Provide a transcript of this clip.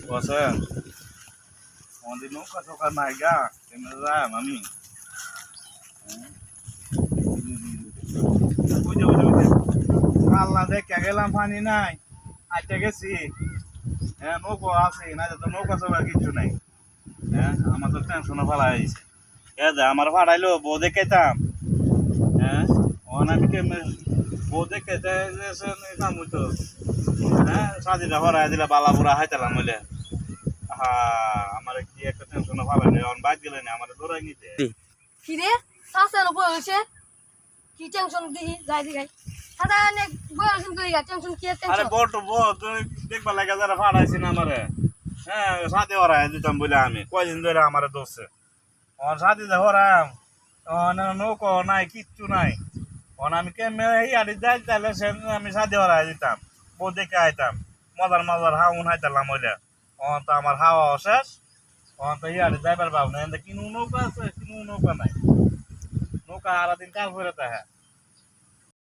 বসেন আমাদের নৌকা টোকা নাই গা কেমন যায় আমি বুঝে বুঝে বুঝে আল্লাহ দেখে গেলাম পানি নাই আইতে গেছি হ্যাঁ নৌকা আছে না তো নৌকা চলার কিছু নাই হ্যাঁ আমার তো টেনশনে ফেলা হয়েছে আমার ভাড়াইলো বউ দেখাইতাম হ্যাঁ আমি কেমন বউ দেখাইতে কাম হইতো হ্যাঁ সাজিটা ভরাই দিলে বালা বুড়া হাইতালাম বলে আমার কি একটা টেনশনে ভালো নেই অন বাইক গেলে না আমার দৌড়াই নিতে কি রে সাসের উপর হইছে কি টেনশন দিই যাই দি গাই সাদা অনেক বয়সন কই গা টেনশন কি টেনশন আরে বট তুই দেখবা লাগা যারা ফাড়াইছিস না আমারে হ্যাঁ সাথে ওরা দিতাম বলে আমি কয়দিন ধরে আমারে দোষে অন সাথে হরাম অন নৌকো নাই কিচ্ছু নাই অন আমি কেমন এই আড়ি যাই তাহলে সে আমি সাথে ওরা দিতাম বউ দেখে আইতাম মজার মজার হাউন হাইতালাম হইলে অন তো আমার হাওয়া শেষ অন তো ইয়ারে যাইবার পাব না কিনু নৌকা আছে কিনু নৌকা নাই নৌকা সারাদিন কাল করে তাহা